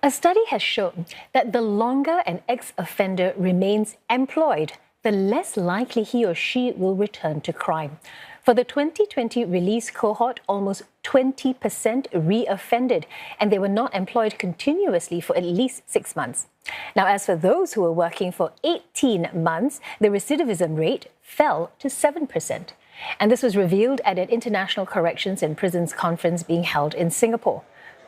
A study has shown that the longer an ex-offender remains employed, the less likely he or she will return to crime. For the 2020 release cohort, almost 20% reoffended, and they were not employed continuously for at least 6 months. Now, as for those who were working for 18 months, the recidivism rate fell to 7%. And this was revealed at an International Corrections and Prisons conference being held in Singapore.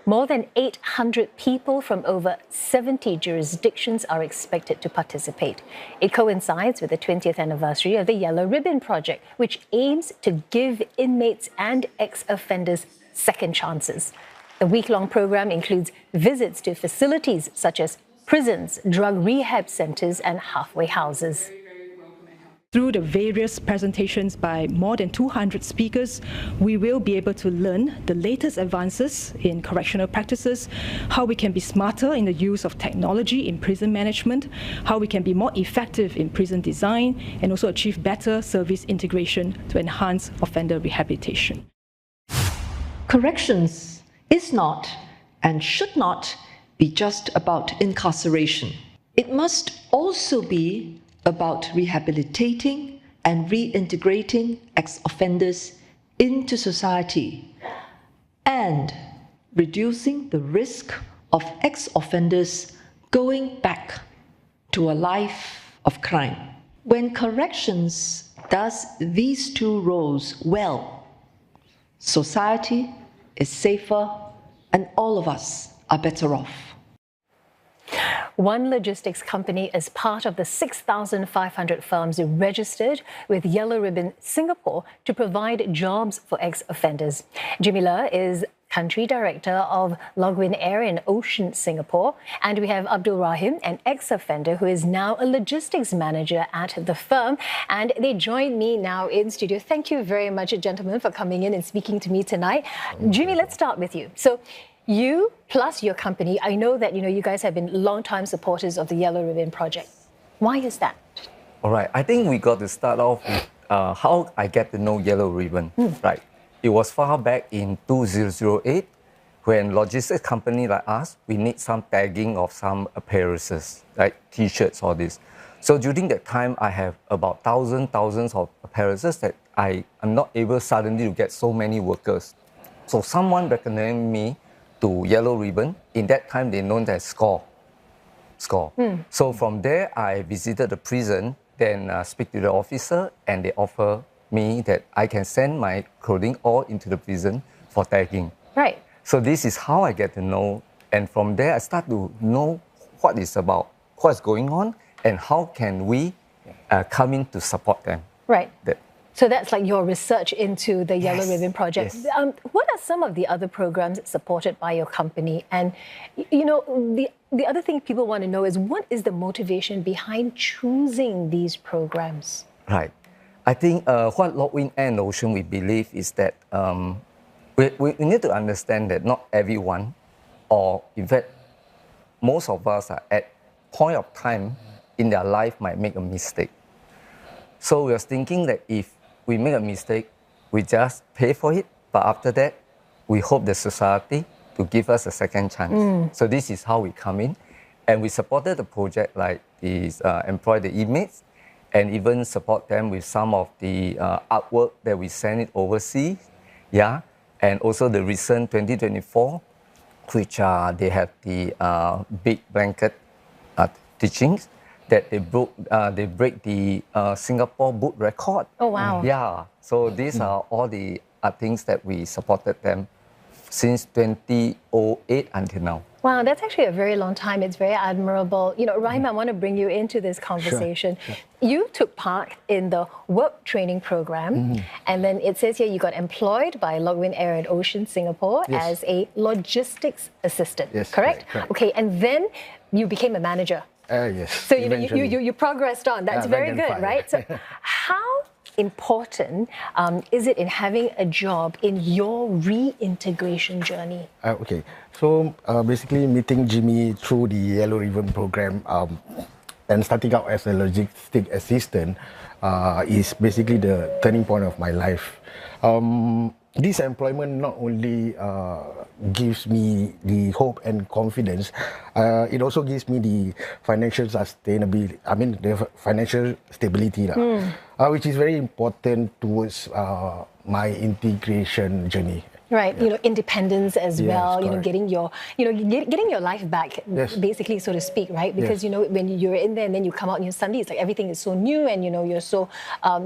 More than 800 people from over 70 jurisdictions are expected to participate. It coincides with the 20th anniversary of the Yellow Ribbon Project, which aims to give inmates and ex-offenders second chances. The week-long program includes visits to facilities such as prisons, drug rehab centers, and halfway houses. Through the various presentations by more than 200 speakers, we will be able to learn the latest advances in correctional practices, how we can be smarter in the use of technology in prison management, how we can be more effective in prison design, and also achieve better service integration to enhance offender rehabilitation. Corrections is not and should not be just about incarceration. It must also be about rehabilitating and reintegrating ex-offenders into society and reducing the risk of ex-offenders going back to a life of crime. When corrections does these two roles well, society is safer and all of us are better off. One logistics company is part of the 6,500 firms registered with Yellow Ribbon Singapore to provide jobs for ex-offenders. Jimmy Ler is Country Director of Logwin Air and Ocean Singapore. And we have Abdul Rahim, an ex-offender who is now a logistics manager at the firm. And they join me now in studio. Thank you very much, gentlemen, for coming in and speaking to me tonight. Jimmy, let's start with you. So you plus your company, I know that you guys have been long-time supporters of the Yellow Ribbon Project. Why is that? All right, I think we got to start off with how I get to know Yellow Ribbon. Right, it was far back in 2008 when logistics company like us, we need some tagging of some appearances, like T-shirts, all this. So during that time, I have about thousands of appearances that I am not able suddenly to get so many workers. So someone recommended me to Yellow Ribbon. In that time, they known as SCORE. So from there, I visited the prison, then speak to the officer, and they offer me that I can send my clothing all into the prison for tagging. Right. So this is how I get to know, and from there, I start to know what it's about, what's going on, and how can we come in to support them. Right. So that's like your research into the Yellow Ribbon Project. Yes. What are some of the other programs supported by your company? And, the other thing people want to know is what is the motivation behind choosing these programs? Right. I think what Logwin and Ocean we believe is that we need to understand that not everyone, or in fact, most of us are at point of time in their life might make a mistake. So we are thinking that if we make a mistake, we just pay for it. But after that, we hope the society to give us a second chance. So this is how we come in. And we supported the project like employ the inmates and even support them with some of the artwork that we send it overseas. Yeah. And also the recent 2024, which they have the big blanket teachings, that they break the Singapore book record. Oh, wow. Yeah, so these are all the things that we supported them since 2008 until now. Wow, that's actually a very long time. It's very admirable. Rahim, I want to bring you into this conversation. Sure. You took part in the work training program, and then it says here you got employed by Logwin Air and Ocean Singapore as a logistics assistant, correct? Correct. Okay, and then you became a manager. Yes. So you progressed on. That's very good, right? So how important is it in having a job in your reintegration journey? Okay. So basically meeting Jimmy through the Yellow Ribbon program and starting out as a logistic assistant is basically the turning point of my life. this employment not only gives me the hope and confidence, it also gives me the financial sustainability. I mean, the financial stability, which is very important towards my integration journey. Right, independence as Yes, well, correct. getting your, getting your life back, Yes. basically, so to speak, right? Because, Yes. when you're in there and then you come out and suddenly it's like everything is so new and, you're so,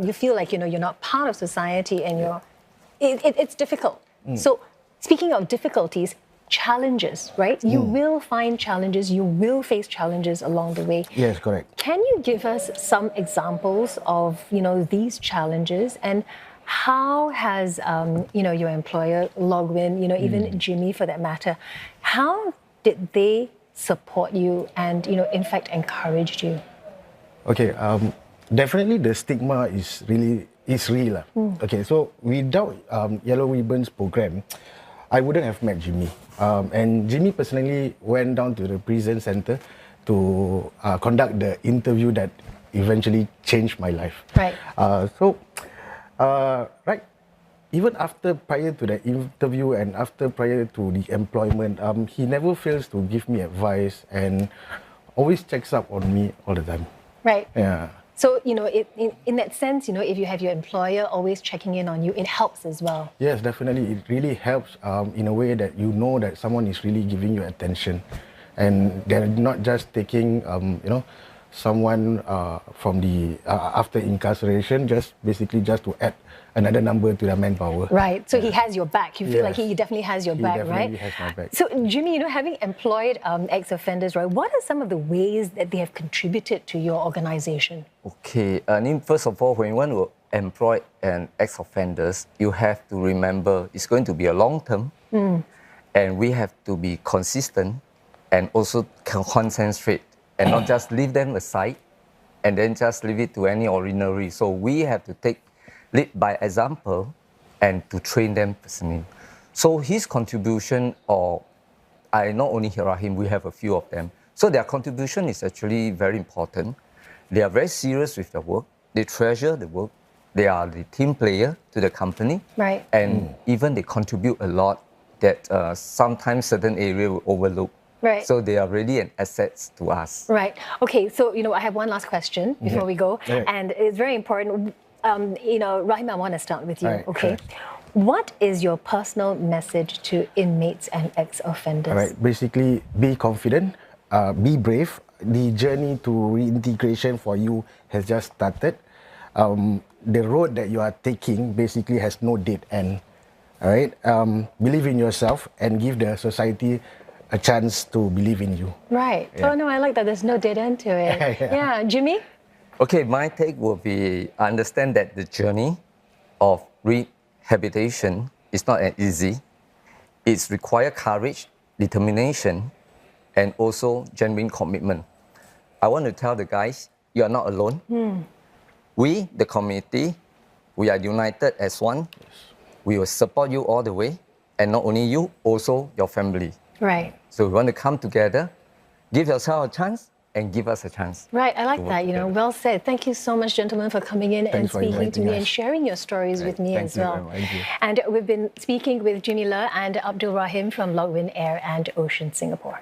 you feel like, you're not part of society and it's difficult. So speaking of difficulties, challenges, right? You will find challenges, you will face challenges along the way. Yes, correct. Can you give us some examples of, these challenges and how has, your employer, Logwin, even Jimmy for that matter, how did they support you and, in fact, encouraged you? Okay, definitely the stigma is real. Okay, so without Yellow Ribbons program, I wouldn't have met Jimmy. And Jimmy personally went down to the prison center to conduct the interview that eventually changed my life. Right. Right. Even prior to the interview and prior to the employment, he never fails to give me advice and always checks up on me all the time. Right. Yeah. So, in that sense, if you have your employer always checking in on you, it helps as well. Yes, definitely. It really helps in a way that you know that someone is really giving you attention, and they're not just taking, someone from the after incarceration, just to add another number to their manpower. Right. So he has your back. You feel like he definitely has your back, right? He definitely has my back. So Jimmy, having employed ex-offenders, right? What are some of the ways that they have contributed to your organization? Okay, first of all, when you want to employ an ex-offenders, you have to remember it's going to be a long term, and we have to be consistent and also concentrate and not just leave them aside and then just leave it to any ordinary. So we have to lead by example and to train them personally. So his contribution, I not only Rahim, we have a few of them. So their contribution is actually very important. They are very serious with their work. They treasure the work. They are the team player to the company. Right. And even they contribute a lot that sometimes certain area will overlook. Right. So they are really an asset to us. Right. Okay, so, I have one last question before we go. Okay. And it's very important. Rahim, I want to start with you, Right, okay? sure. What is your personal message to inmates and ex-offenders? All right. Basically, be confident, be brave. The journey to reintegration for you has just started. The road that you are taking basically has no dead end. All right. Believe in yourself and give the society a chance to believe in you. Right. Yeah. Oh, no, I like that. There's no dead end to it. Yeah. Jimmy? Okay, my take will be understand that the journey of rehabilitation is not easy. It requires courage, determination, and also genuine commitment. I want to tell the guys, you are not alone. We, the community, we are united as one. We will support you all the way, and not only you, also your family. Right. So we want to come together, give yourself a chance, and give us a chance. Right, I like work that, together. well said. Thank you so much, gentlemen, for coming in and Thanks for speaking to inviting me us. and sharing your stories with me Thank as you well. very much. Thank you. And we've been speaking with Jimmy Ler and Abdul Rahim from Logwin Air and Ocean Singapore.